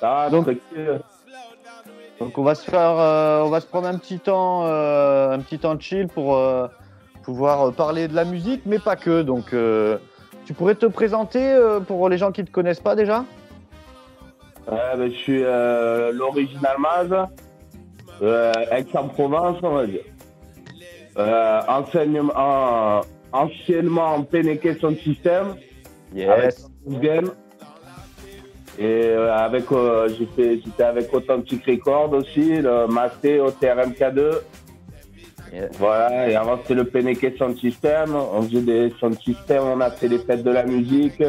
Ah, Donc, tranquille. donc on va se prendre un petit temps de chill pour pouvoir parler de la musique, mais pas que. Donc, tu pourrais te présenter pour les gens qui ne te connaissent pas déjà? Ben, je suis l'original Maz, Aix-en-Provence, on va dire. Anciennement en Penneke Sound System, avec Yes. Game. Et j'étais avec Authentic Record aussi, le Masté au TRMK2. Yeah. Voilà, et avant c'était le Penneke Sound System. On faisait des sound systems, on a fait des fêtes de la musique,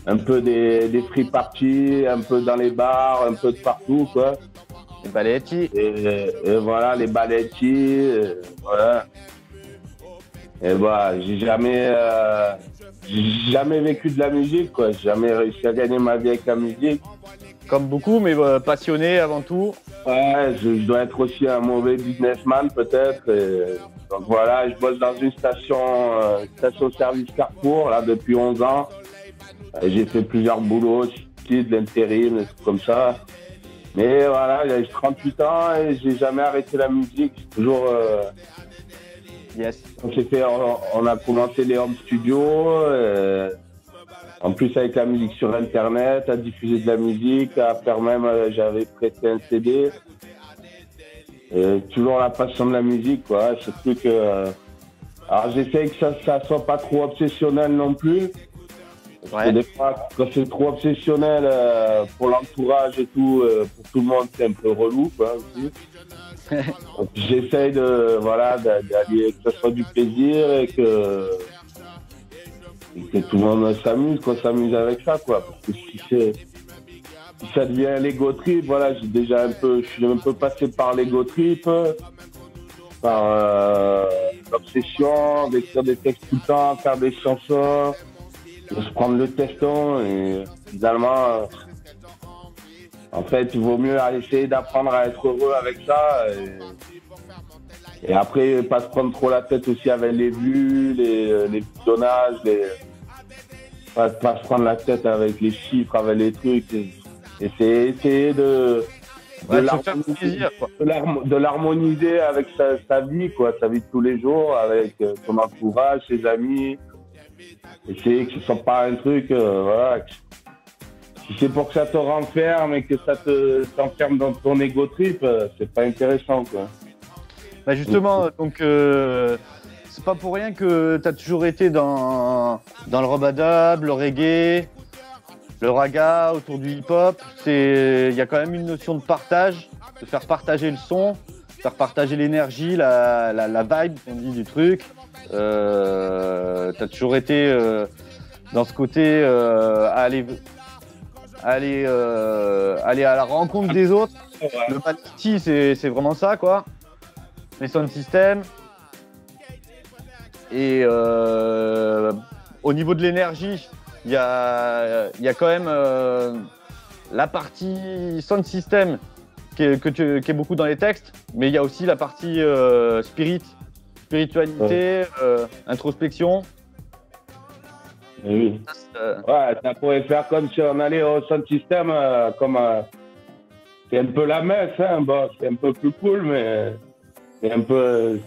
un peu des free parties, un peu dans les bars, un peu de partout, quoi. Les Baletti. Et voilà, les ballettis, voilà. Et bah, j'ai jamais vécu de la musique, quoi. J'ai jamais réussi à gagner ma vie avec la musique. Comme beaucoup, mais passionné avant tout. Ouais, je dois être aussi un mauvais businessman, peut-être. Donc voilà, je bosse dans une station-service Carrefour, là, depuis 11 ans. Et j'ai fait plusieurs boulots, aussi, de l'intérim, des trucs comme ça. Mais voilà, j'ai 38 ans et j'ai jamais arrêté la musique. J'ai toujours. Yes. On a commencé les home studios, en plus avec la musique sur internet, à diffuser de la musique, à faire même, j'avais prêté un CD. Toujours la passion de la musique, quoi. C'est plus que. Alors j'essaye que ça soit pas trop obsessionnel non plus. Ouais. Des fois, quand c'est trop obsessionnel pour l'entourage et tout, pour tout le monde, c'est un peu relou, quoi, aussi. Donc, j'essaye d'allier que ce soit du plaisir et que tout le monde s'amuse avec ça, quoi. Parce que si ça devient l'ego trip, voilà, je suis un peu passé par l'ego trip, par l'obsession d'écrire des textes tout le temps, faire des chansons, de se prendre le teston et finalement, en fait, il vaut mieux essayer d'apprendre à être heureux avec ça. Et après, pas se prendre trop la tête aussi avec les vues, les visionnages, pas se prendre la tête avec les chiffres, avec les trucs. Et essayer de l'harmoniser avec sa vie, quoi, sa vie de tous les jours, avec son entourage, ses amis. Essayer que ce soit pas un truc, voilà. Si c'est pour que ça te renferme et que ça t'enferme dans ton ego trip, c'est pas intéressant, quoi. Bah justement, donc c'est pas pour rien que tu as toujours été dans le robadab, le reggae, le raga, autour du hip-hop. Il y a quand même une notion de partage, de faire partager le son, faire partager l'énergie, la vibe, on dit, du truc. Tu as toujours été dans ce côté aller à la rencontre des autres. Ouais. Le Baletti, c'est vraiment ça, quoi. Les sound systems. Et au niveau de l'énergie, il y a quand même la partie sound system qui est beaucoup dans les textes, mais il y a aussi la partie spiritualité, introspection. Oui. Ouais, ça pourrait faire comme si on allait au sound system, c'est un peu la messe, hein. Bon, c'est un peu plus cool, mais c'est un peu.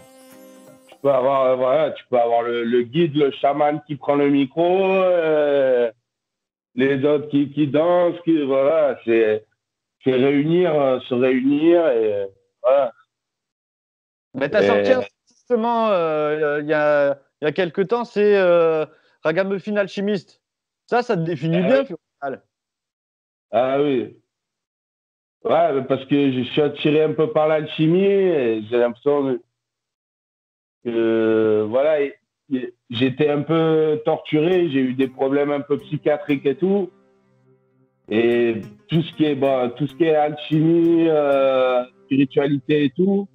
Tu peux avoir le guide, le chaman qui prend le micro, les autres qui dansent, voilà, c'est se réunir et voilà. Mais tu as sorti justement il y a quelques temps, c'est Ragamuffin Alchimiste. Ça te définit bien, au final. Ah oui. Ouais, parce que je suis attiré un peu par l'alchimie et j'ai l'impression que voilà, j'étais un peu torturé, j'ai eu des problèmes un peu psychiatriques et tout. Et tout ce qui est alchimie, spiritualité et tout,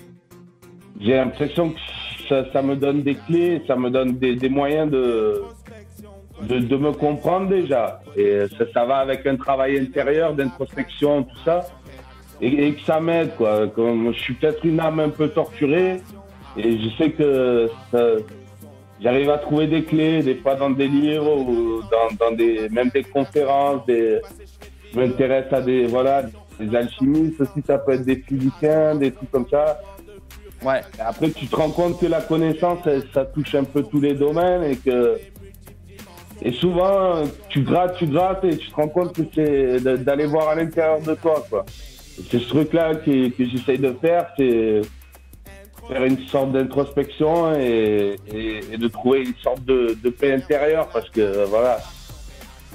j'ai l'impression que ça me donne des clés, ça me donne des moyens de me comprendre déjà. Et ça va avec un travail intérieur, d'introspection, tout ça. Et que ça m'aide, quoi. Comme je suis peut-être une âme un peu torturée et je sais que j'arrive à trouver des clés, des fois dans des livres ou même des conférences, je m'intéresse à des alchimistes aussi, ça peut être des physiciens, des trucs comme ça. Ouais. Et après, tu te rends compte que la connaissance, ça touche un peu tous les domaines et souvent, tu grattes et tu te rends compte que c'est d'aller voir à l'intérieur de toi, quoi. Et c'est ce truc-là que j'essaye de faire, c'est faire une sorte d'introspection et de trouver une sorte de paix intérieure parce que voilà,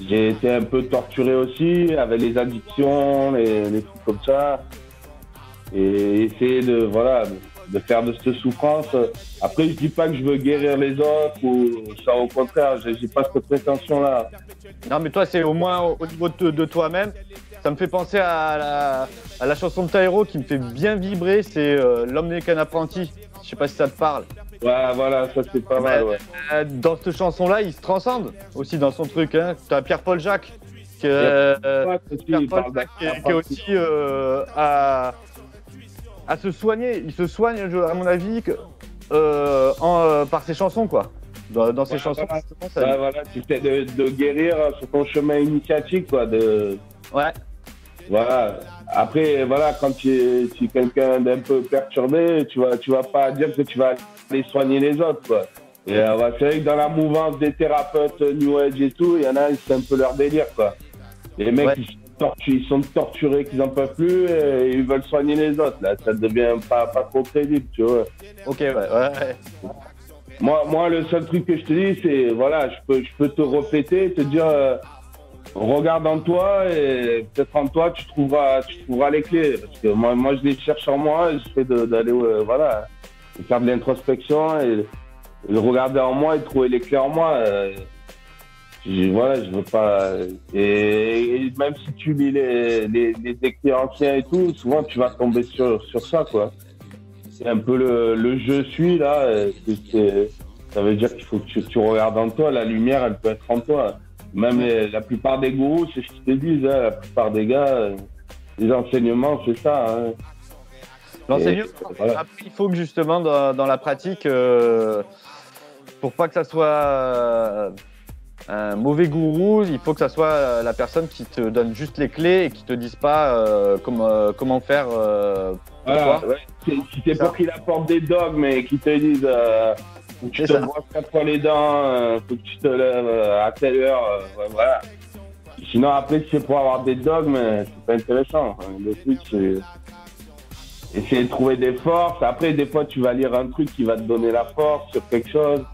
j'ai été un peu torturé aussi avec les addictions, les trucs comme ça et essayer de faire de cette souffrance. Après, je dis pas que je veux guérir les autres ou ça, au contraire, j'ai pas cette prétention-là. Non, mais toi, c'est au moins au niveau de toi-même. Ça me fait penser à la chanson de Taïro qui me fait bien vibrer, c'est L'homme n'est qu'un apprenti. Je sais pas si ça te parle. Ouais, voilà, ça c'est pas mal, ouais. Dans cette chanson-là, il se transcende aussi dans son truc. Hein. Tu as Pierre-Paul Jacques qui est aussi à se soigner. Il se soigne, à mon avis, par ses chansons, quoi. Dans ses chansons. Voilà, tu essaies de guérir sur ton chemin initiatique, quoi. Ouais. Voilà. Après, voilà, quand tu es quelqu'un d'un peu perturbé, tu vas pas dire que tu vas aller soigner les autres, quoi. Et c'est vrai que dans la mouvance des thérapeutes New Age et tout, il y en a, c'est un peu leur délire, quoi. Les mecs, ils sont torturés, qu'ils en peuvent plus, et ils veulent soigner les autres. Là, ça devient pas trop crédible, tu vois. Ok, ouais. Moi, le seul truc que je te dis, c'est, voilà, je peux te répéter, te dire, regarde en toi et peut-être en toi, tu trouveras les clés. Parce que moi je les cherche en moi et j'essaie d'aller, faire de l'introspection et de regarder en moi et de trouver les clés en moi. Je veux pas. Et même si tu lis les écrits anciens et tout, souvent tu vas tomber sur ça, quoi. C'est un peu le je suis là. Ça veut dire qu'il faut que tu regardes en toi. La lumière, elle peut être en toi. Même la plupart des gourous, c'est ce qu'ils te disent. Hein, la plupart des gars, les enseignements, c'est ça. Hein. L'enseignement, après, il faut que justement dans la pratique, pour pas que ça soit un mauvais gourou, il faut que ça soit la personne qui te donne juste les clés et qui te dise pas comment faire. Voilà, si c'est pour qu'il apporte des dogmes et qu'il te dise faut que tu te brosses 4 fois les dents, faut que tu te lèves à telle heure, voilà. Sinon après si c'est pour avoir des dogmes, c'est pas intéressant. Le truc c'est essayer de trouver des forces. Après des fois tu vas lire un truc qui va te donner la force sur quelque chose.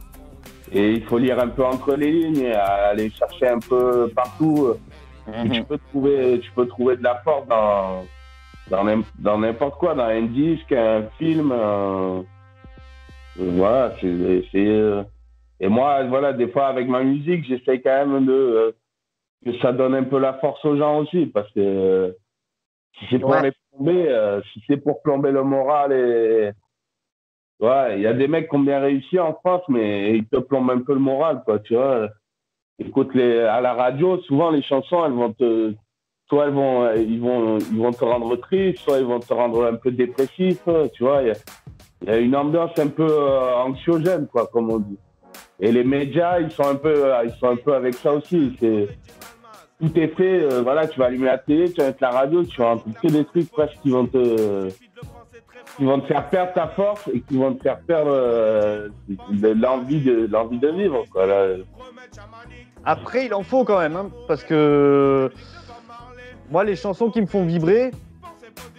Et il faut lire un peu entre les lignes et aller chercher un peu partout. Tu peux trouver de la force dans n'importe quoi, dans un disque, un film. Voilà, et moi, voilà, des fois avec ma musique, j'essaie quand même que ça donne un peu la force aux gens aussi, parce que si c'est pour les plomber, si c'est pour plomber le moral il y a des mecs qui ont bien réussi en France, mais ils te plombent un peu le moral, quoi, tu vois. Écoute, à la radio, souvent les chansons, soit ils vont te rendre triste, soit ils vont te rendre un peu dépressif, tu vois. Il y a une ambiance un peu anxiogène, quoi, comme on dit. Et les médias, ils sont un peu avec ça aussi. Tout est fait, tu vas allumer la télé, tu vas mettre la radio, tu vas entendre que des trucs presque qui vont te faire perdre ta force et qui vont te faire perdre l'envie de vivre, quoi. Là. Après, il en faut quand même, hein, parce que moi, les chansons qui me font vibrer,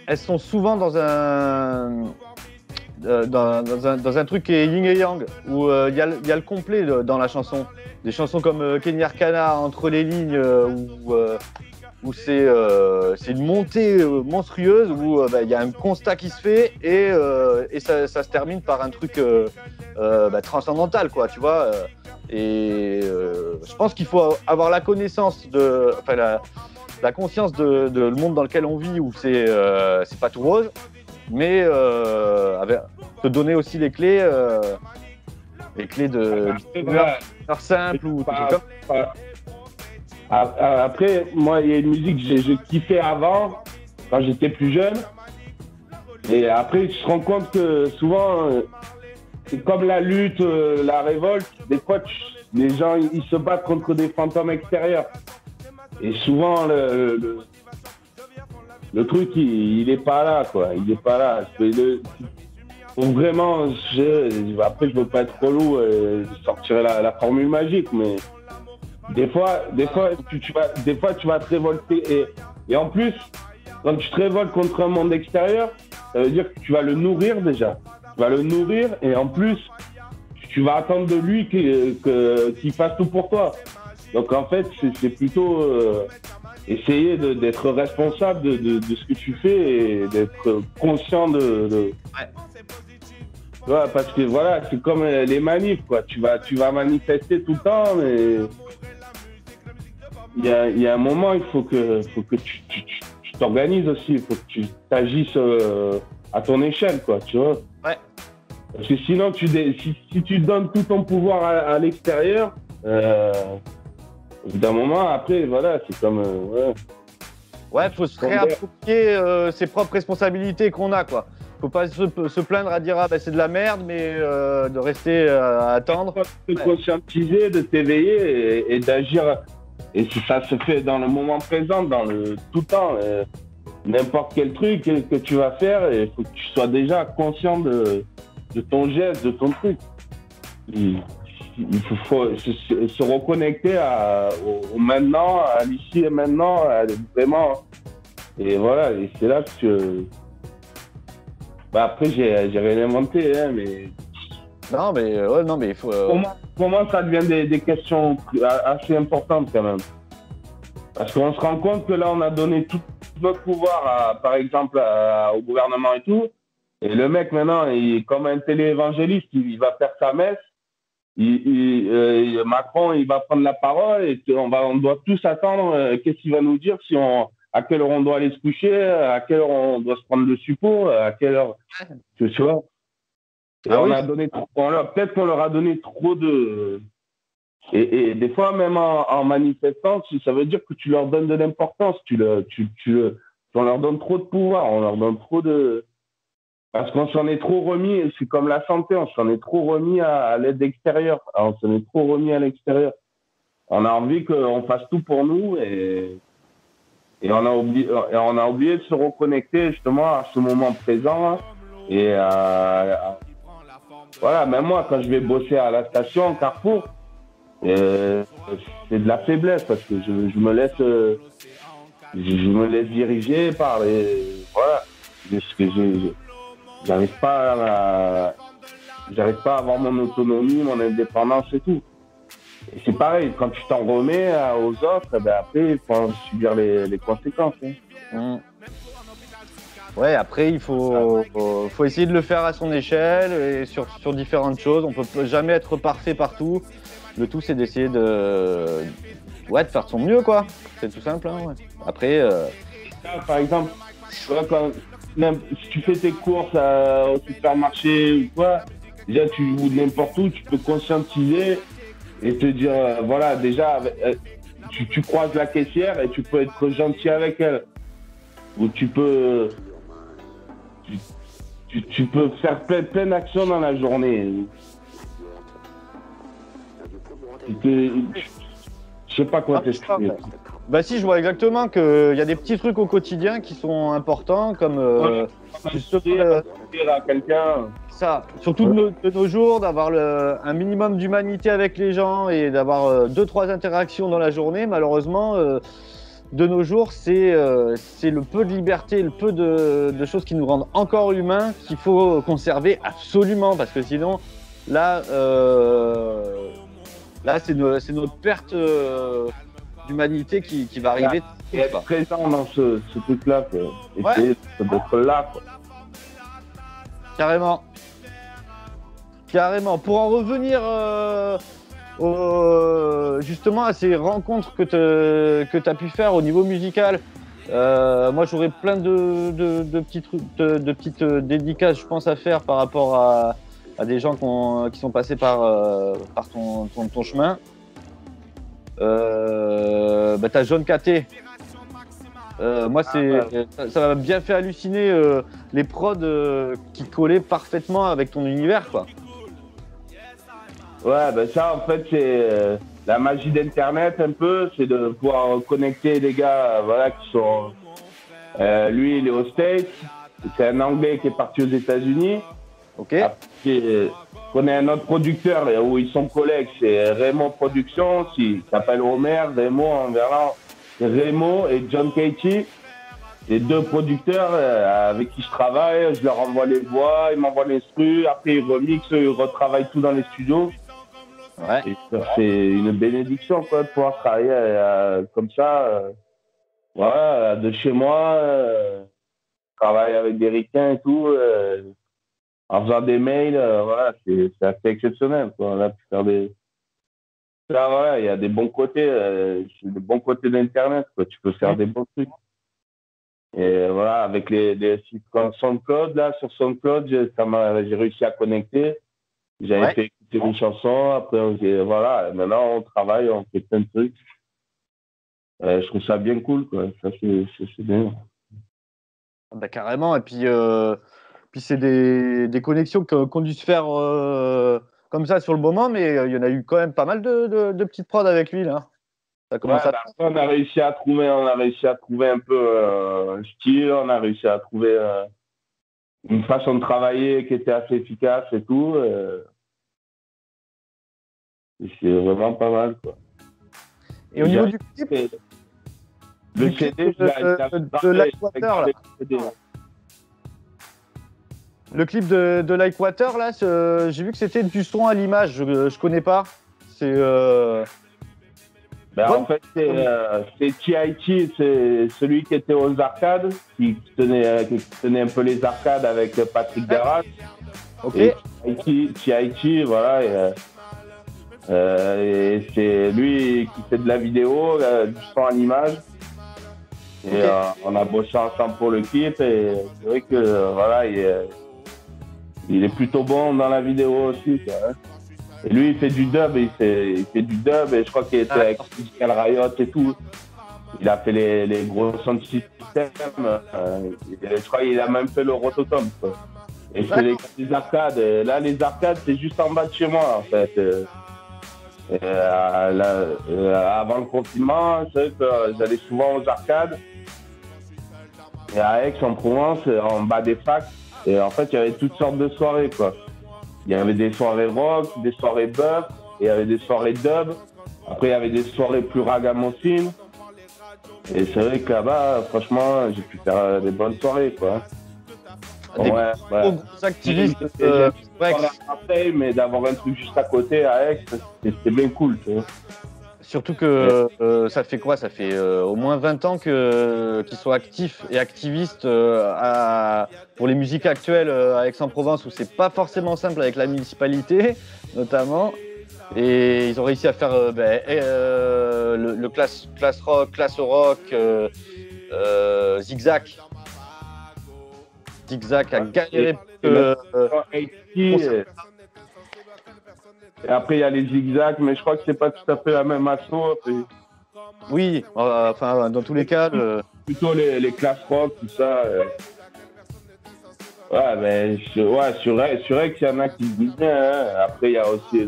elles sont souvent dans un truc qui est yin et yang, où il y a le complet dans la chanson. Des chansons comme Kenny Arcana, Entre les lignes, où c'est une montée monstrueuse, où y a un constat qui se fait et ça se termine par un truc transcendantal, quoi, tu vois. Je pense qu'il faut avoir la connaissance la conscience de le monde dans lequel on vit, où c'est pas tout rose, mais te donner aussi les clés de faire simple ou tout comme. Après, moi, il y a une musique que je kiffais avant, quand j'étais plus jeune. Et après, je me rends compte que souvent, c'est comme la lutte, la révolte. Des fois, les gens, ils se battent contre des fantômes extérieurs. Et souvent, le truc, il est pas là, quoi. Il est pas là. Faut vraiment, après, je veux pas être relou, je sortirai la formule magique, mais des fois, des fois, tu vas te révolter. Et en plus, quand tu te révoltes contre un monde extérieur, ça veut dire que tu vas le nourrir déjà. Tu vas le nourrir et en plus, tu vas attendre de lui qu'il fasse tout pour toi. Donc en fait, c'est plutôt essayer d'être responsable de ce que tu fais et d'être conscient de... Ouais. Tu vois, parce que voilà, c'est comme les manifs, quoi. Tu vas manifester tout le temps, mais il y a un moment, il faut que tu t'organises aussi, il faut que tu t'agisses à ton échelle, quoi, tu vois. Ouais. Parce que sinon, si tu donnes tout ton pouvoir à l'extérieur, d'un moment, après, voilà, c'est comme... Ouais, faut se réapproprier ses propres responsabilités qu'on a, quoi. Faut pas se plaindre à dire ah ben c'est de la merde, mais de rester à attendre. De te conscientiser, de t'éveiller et d'agir. Et ça se fait dans le moment présent, tout le temps. N'importe quel truc que tu vas faire, il faut que tu sois déjà conscient de ton geste, de ton truc. Il faut se reconnecter au maintenant, à l'ici et maintenant, vraiment. Et voilà, et c'est là que après, j'ai rien inventé, hein, mais... Non, mais il faut... Comment ça devient des questions assez importantes, quand même. Parce qu'on se rend compte que là, on a donné tout notre pouvoir, par exemple, au gouvernement et tout. Et le mec, maintenant, comme un téléévangéliste, il va faire sa messe. Macron, il va prendre la parole et on doit tous attendre qu'est-ce qu'il va nous dire, à quelle heure on doit aller se coucher, à quelle heure on doit se prendre le suppôt, à quelle heure, tu vois. Et peut-être qu'on leur a donné trop de... Et des fois, même en manifestant, ça veut dire que tu leur donnes de l'importance, on leur donne trop de pouvoir, on leur donne trop de... Parce qu'on s'en est trop remis, c'est comme la santé, on s'en est trop remis à l'aide extérieure. On s'en est trop remis à l'extérieur. On a envie qu'on fasse tout pour nous et on a oublié de se reconnecter justement à ce moment présent. Et voilà, même moi, quand je vais bosser à la station, Carrefour, c'est de la faiblesse parce que je me laisse diriger par les... Voilà. J'arrive pas à avoir mon autonomie, mon indépendance et tout. Et c'est pareil, quand tu t'en remets aux autres, après, il faut subir les conséquences. Hein. Ouais, après, il faut essayer de le faire à son échelle et sur différentes choses. On peut jamais être parfait partout. Le tout, c'est d'essayer de faire de son mieux, quoi. C'est tout simple. Hein, ouais. Après... Par exemple, même si tu fais tes courses au supermarché ou quoi, déjà ou n'importe où, tu peux conscientiser et te dire, voilà, déjà, tu croises la caissière et tu peux être gentil avec elle. Ou tu peux faire plein d'actions dans la journée. Je sais pas quoi t'expliquer. Bah si, je vois exactement qu'il y a des petits trucs au quotidien qui sont importants, comme à quelqu'un. Ça, surtout de nos jours, d'avoir un minimum d'humanité avec les gens et d'avoir 2-3 interactions dans la journée. Malheureusement, de nos jours, c'est le peu de liberté, le peu de choses qui nous rendent encore humains qu'il faut conserver absolument, parce que sinon, là c'est notre perte d'humanité qui va arriver. Et être présent dans ce truc-là, essayer d'être là, quoi. Carrément. Pour en revenir justement à ces rencontres que tu as pu faire au niveau musical, moi j'aurais plein de petits trucs, de petites dédicaces, je pense, à faire par rapport à des gens qui sont passés par ton chemin. T'as John KT. Moi, ça m'a bien fait halluciner les prods qui collaient parfaitement avec ton univers, quoi. Ouais, ça, en fait, c'est la magie d'Internet, un peu. C'est de pouvoir connecter des gars, voilà, qui Lui, il est aux States. C'est un Anglais qui est parti aux États-Unis. Ok. Après, je connais un autre producteur où ils sont collègues, c'est Raymond Productions, qui s'appelle Homer, Raymond en verlan. Raymond et John Katie, les deux producteurs avec qui je travaille. Je leur envoie les voix, ils m'envoient l'instru. Après, ils remixent, ils retravaillent tout dans les studios. Ouais. Et c'est une bénédiction quoi, de pouvoir travailler comme ça. Voilà, de chez moi, travailler avec des ricains et tout. En faisant des mails, voilà, c'est assez exceptionnel. Quoi. On a pu faire des. Là, voilà, il y a des bons côtés, des bons côtés d'Internet. Quoi. Tu peux faire des bons trucs. Et voilà, avec les sites comme SoundCloud, là, sur SoundCloud, j'ai réussi à connecter. J'avais fait écouter une chanson. Après, voilà, maintenant, on travaille, on fait plein de trucs. Je trouve ça bien cool, quoi. Ça, c'est bien. Bah, carrément. Et puis c'est des connexions qu'on dû se faire comme ça sur le moment, mais il y en a eu quand même pas mal de petites prods avec lui, là. Ça commence à... On a réussi à trouver un peu un style, on a réussi à trouver une façon de travailler qui était assez efficace et tout. Et c'est vraiment pas mal, quoi. Et au niveau du clip, le CD de Likewater, là. Le clip de Likewater, là, j'ai vu que c'était du son à l'image. Je connais pas. C'est. En fait, c'est TIT, c'est celui qui était aux arcades, qui tenait un peu les arcades avec Patrick Darras. Ok. Et TIT, voilà. Et c'est lui qui fait de la vidéo, du son à l'image. Et on a bossé ensemble pour le clip. Et c'est vrai que voilà, il est plutôt bon dans la vidéo aussi. Quoi, hein. Et lui, il fait du dub, il fait du dub, et je crois qu'il était avec Musical Riot et tout. Il a fait les gros sound systems. Je crois qu'il a même fait le Rototom. Quoi. Et c'est les arcades. Et là, les arcades, c'est juste en bas de chez moi, en fait. Avant le confinement, c'est vrai que j'allais souvent aux arcades. Et à Aix-en-Provence, en bas des facs. Et en fait, il y avait toutes sortes de soirées, quoi. Il y avait des soirées rock, des soirées buff, et il y avait des soirées dub. Après, il y avait des soirées plus ragamuffin. Et c'est vrai que là-bas, franchement, j'ai pu faire des bonnes soirées, quoi. Des gros activistes. Après, mais d'avoir un truc juste à côté, à Aix, c'était bien cool, tu vois. Surtout que ça fait quoi? Ça fait au moins 20 ans qu'ils sont actifs et activistes pour les musiques actuelles à Aix-en-Provence, où c'est pas forcément simple avec la municipalité, notamment. Et ils ont réussi à faire le classe rock, Zigzag. Zigzag a galéré. Et après, il y a les zigzags, mais je crois que c'est pas tout à fait la même asso. Oui, enfin, dans tous les cas. Plutôt les classes rock, tout ça. Ouais, mais sur Aix, il y en a qui se disent bien. Hein. Après, il y a aussi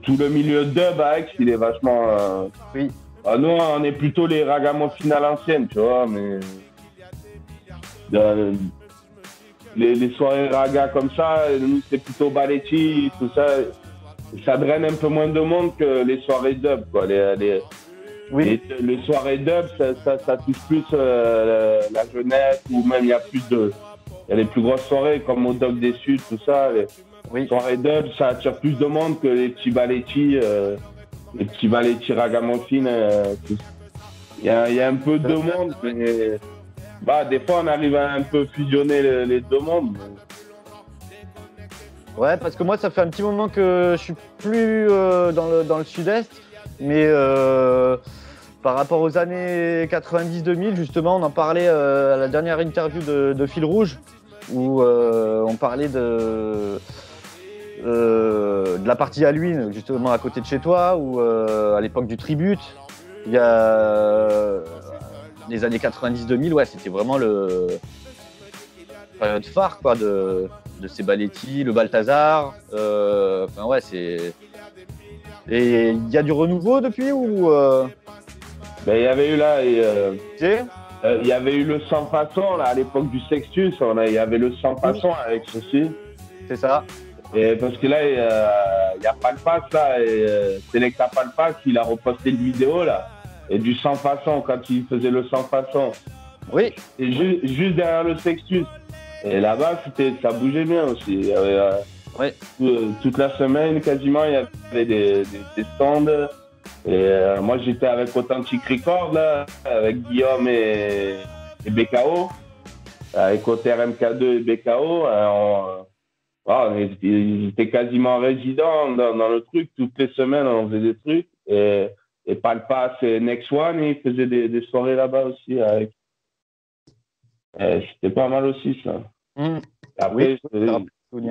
tout le milieu dub à Aix, il est vachement. Oui. Nous, on est plutôt les ragamuffins à l'ancienne, tu vois, mais. Les soirées raga comme ça, nous c'est plutôt Baletti, tout ça. Ça draine un peu moins de monde que les soirées dub, quoi. Les soirées dub, ça touche plus la jeunesse, ou même il y a les plus grosses soirées comme au Dog des Suds, tout ça. Les soirées dub, ça attire plus de monde que les petits Baletti ragamuffin. Il y a un peu de monde, mais. Des fois, on arrive à un peu fusionner les deux mondes. Ouais, parce que moi, ça fait un petit moment que je suis plus dans le sud-est, mais par rapport aux années 90-2000, justement, on en parlait à la dernière interview de Fil Rouge, où on parlait de la partie Halloween, justement à côté de chez toi, ou à l'époque du tribute. Il y a les années 90-2000, ouais, c'était vraiment le période phare, quoi, de ces Baletti, le Balthazar. Ouais, c'est. Et il y a du renouveau depuis ou Ben, il y avait eu là, Tu sais il y avait eu le sans façon là à l'époque du Sextus, il y avait le sans façon avec ceci. C'est ça. Et parce que là, il y a Palpas là, et Selecta Palpas, il a reposté une vidéo là, et du sans façon quand il faisait le sans façon. Oui. Et juste derrière le Sextus. Et là-bas, ça bougeait bien aussi. Il y avait, Ouais. toute la semaine, quasiment, il y avait des stands. Et moi, j'étais avec Authentic Record, là, avec Guillaume et BKO, avec Otter MK2 et BKO. Ils étaient quasiment résidents dans le truc. Toutes les semaines, on faisait des trucs. Et Palpas et Next One, ils faisaient des soirées là-bas aussi. C'était pas mal aussi, ça. Après, oui,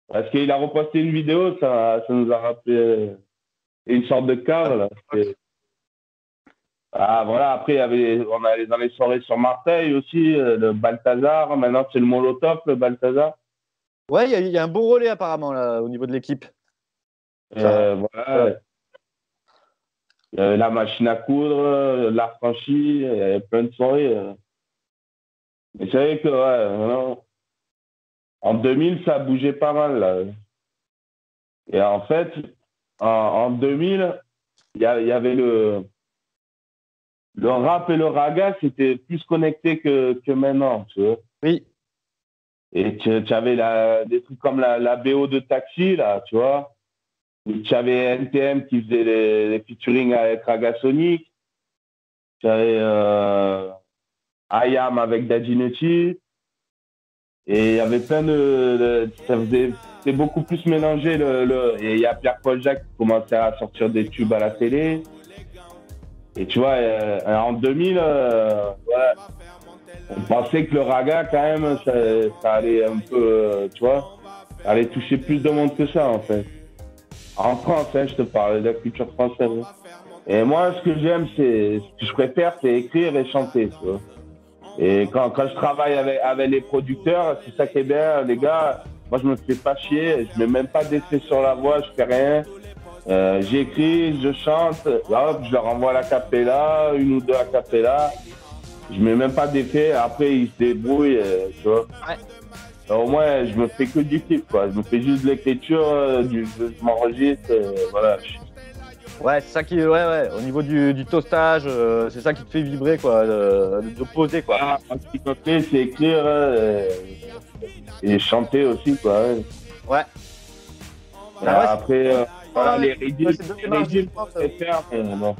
parce qu'il a reposté une vidéo, ça nous a rappelé une sorte de cave, là. Voilà, après, on allait dans les soirées sur Marseille aussi, le Balthazar. Maintenant, c'est le Molotov, le Balthazar. Ouais, il y a un bon relais apparemment là, au niveau de l'équipe. Voilà. Il y avait la machine à coudre, l'affranchi, il y avait plein de soirées. Mais c'est vrai que, ouais, en 2000, ça bougeait pas mal, là. Et en fait, en 2000, il y avait le rap et le raga, c'était plus connecté que maintenant, tu vois. Oui. Et tu avais des trucs comme la BO de Taxi, là, tu vois. Tu avais NTM qui faisait les featuring avec Raga Sonic. Tu avais IAM avec Daddy Nutty. Et il y avait plein c'était beaucoup plus mélangé. Et il y a Pierre-Paul Jacques qui commençait à sortir des tubes à la télé. Et tu vois, en 2000, on pensait que le raga, quand même, ça allait un peu, tu vois, ça allait toucher plus de monde que ça, en fait. En France, je te parle de la culture française. Et moi, ce que j'aime, ce que je préfère, c'est écrire et chanter, tu vois. Et quand je travaille avec les producteurs, c'est ça qui est bien, les gars. Moi, je me fais pas chier, je mets même pas d'effet sur la voix, je fais rien. J'écris, je chante, hop, je leur envoie la cappella, une ou deux a cappella. Je mets même pas d'effet, après ils se débrouillent, tu vois. Ouais. Au moins, je me fais que du clip, quoi. Je me fais juste de l'écriture, je m'enregistre, voilà. Ouais, c'est ça qui, ouais. Au niveau du toastage, c'est ça qui te fait vibrer, quoi, de poser, quoi. Ah, ce qui me fait, c'est écrire et chanter aussi, quoi. Ouais. Après, voilà, les rythmes, bon.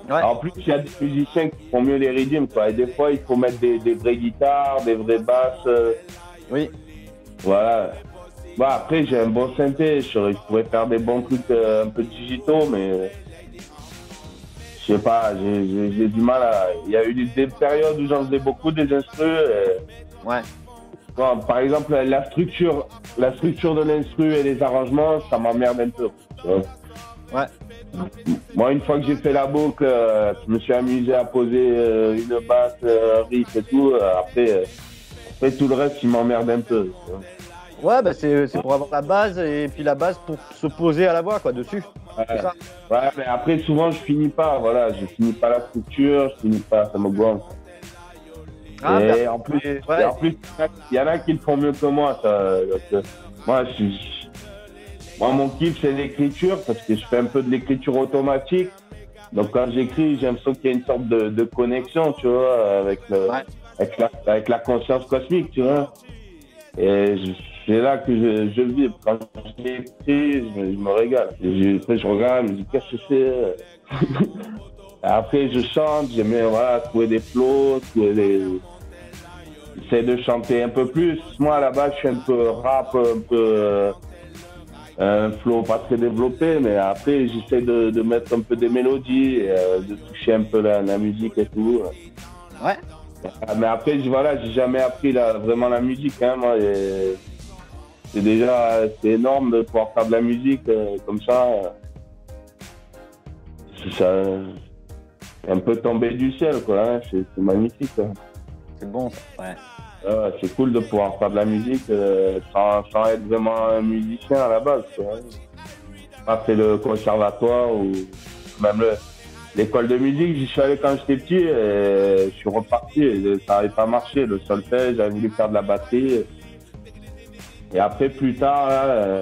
Ouais. En plus, il y a des musiciens qui font mieux les rythmes, quoi. Et des fois, il faut mettre des vraies guitares, des vraies basses. Oui. Voilà. Bon, après, j'ai un bon synthé. Je pourrais faire des bons trucs un peu digitaux, mais je sais pas, j'ai du mal à. Il y a eu des périodes où j'en faisais beaucoup des instrus. Ouais. Bon, par exemple, la structure de l'instru et les arrangements, ça m'emmerde un peu. Tu vois. Ouais. Moi, une fois que j'ai fait la boucle, je me suis amusé à poser une basse, riff et tout. Après, tout le reste, il m'emmerde un peu. Tu vois. Ouais, bah c'est pour avoir la base et puis la base pour se poser à la voix, quoi, dessus. Ouais. C'est ça. Ouais, mais après, souvent, je finis pas. Voilà, je finis pas la structure, je finis pas, ça me gonfle. Ah, et en plus, ouais. il y en a qui le font mieux que moi. Moi, mon kiff, c'est l'écriture, parce que je fais un peu de l'écriture automatique. Donc, quand j'écris, j'ai l'impression qu'il y a une sorte de connexion, tu vois, avec la conscience cosmique, tu vois. Et c'est là que je vibre. Quand j'écris, je me régale. Après, je regarde, je me dis, qu'est-ce que c'est? Après, je chante, j'aime bien, voilà, trouver des flows, j'essaie de chanter un peu plus. Moi, à la base, je suis un peu rap, un peu un flow pas très développé, mais après, j'essaie de mettre un peu des mélodies, de toucher un peu la musique et tout. Ouais. Mais après, voilà, j'ai jamais appris vraiment la musique, hein, moi. C'est énorme de pouvoir faire de la musique comme ça. Ça un peu tombé du ciel, quoi. Hein. C'est magnifique. Hein. C'est bon, ça. Ouais. C'est cool de pouvoir faire de la musique sans être vraiment un musicien à la base. Quoi. Pas fait le conservatoire ou même l'école de musique, j'y suis allé quand j'étais petit et je suis reparti. Et ça n'avait pas marché, le solfège, j'avais voulu faire de la batterie. Et après, plus tard, là,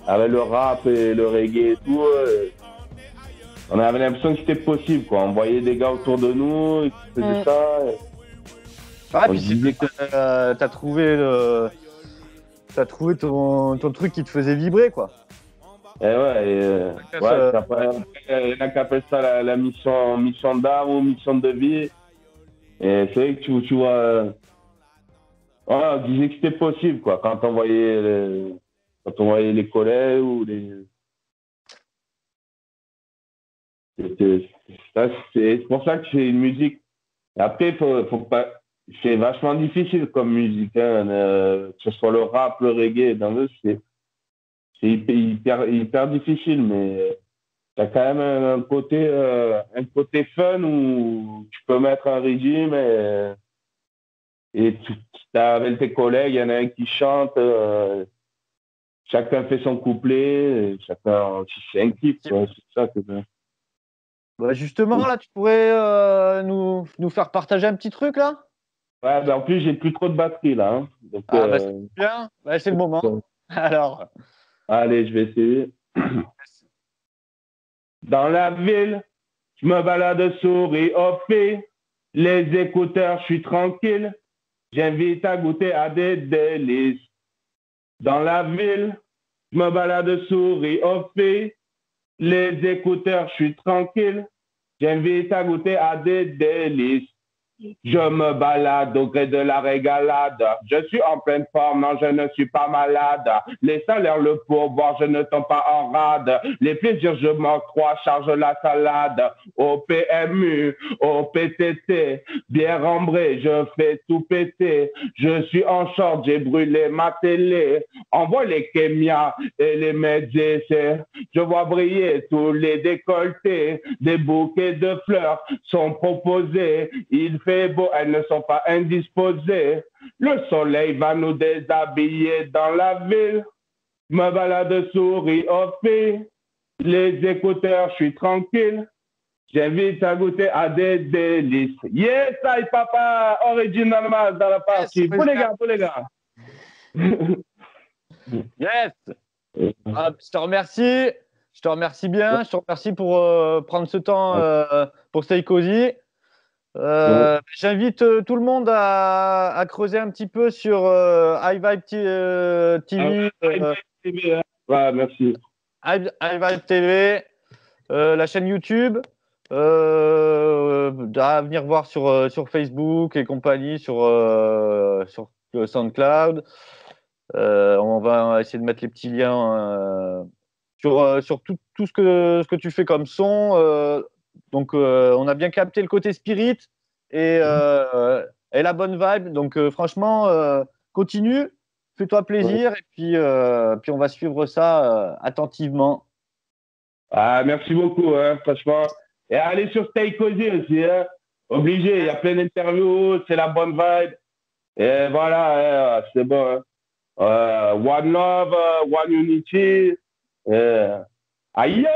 avec le rap et le reggae et tout, on avait l'impression que c'était possible, quoi. On voyait des gars autour de nous qui faisaient ça. Ah, puis c'est que t'as trouvé ton truc qui te faisait vibrer, quoi. Et ouais, il y en a qui appellent ça la mission d'âme ou mission de vie. Et c'est vrai que tu vois, on disait que c'était possible, quoi, quand on voyait les collègues ou les. C'est pour ça que c'est une musique. Après, faut pas. C'est vachement difficile comme musique, hein, que ce soit le rap, le reggae, c'est hyper difficile, mais t'as quand même un côté fun où tu peux mettre un régime et avec tes collègues, il y en a un qui chante, chacun fait son couplet, chacun, c'est un kiff, quoi, c'est ça que. Bah justement, là, tu pourrais nous faire partager un petit truc, là? Ouais, ben en plus, j'ai plus trop de batterie, là, hein. Donc, Ah, bah c'est bien. Bah, c'est le moment. Alors. allez, je vais essayer. Dans la ville, je me balade souris au fait. Les écouteurs, je suis tranquille. J'invite à goûter à des délices. Dans la ville, je me balade souris au fait. Les écouteurs, je suis tranquille. J'invite à goûter à des délices. Je me balade au gré de la régalade. Je suis en pleine forme, non, je ne suis pas malade. Les salaires, le pourboire, je ne tombe pas en rade. Les plaisirs, je m'octroie, charge la salade. Au PMU, au PTT, bien rembré, je fais tout péter. Je suis en short, j'ai brûlé ma télé. Envoie les kémias et les médias. Je vois briller tous les décolletés. Des bouquets de fleurs sont proposés. Il fait beau, elles ne sont pas indisposées. Le soleil va nous déshabiller dans la ville. Je me balade souris au filles. Les écouteurs, je suis tranquille. J'invite à goûter à des délices. Yes, I papa, original Maz dans la partie. Pour les gars, pour les gars. Yes. Ah, je te remercie. Je te remercie bien. Je te remercie pour prendre ce temps pour Stay Cozy. J'invite tout le monde à creuser un petit peu sur iVibe TV. Ouais, merci. iVibe TV, la chaîne YouTube. À venir voir sur Facebook et compagnie, sur SoundCloud. On va essayer de mettre les petits liens sur tout ce que tu fais comme son. Donc, on a bien capté le côté spirit et la bonne vibe. Donc, franchement, continue, fais-toi plaisir et puis on va suivre ça attentivement. Ah, merci beaucoup, hein, franchement. Et allez sur Stay Cozy aussi, hein. Obligé, il y a plein d'interviews, c'est la bonne vibe. Et voilà, c'est bon, hein. One love, one unity. Aïe!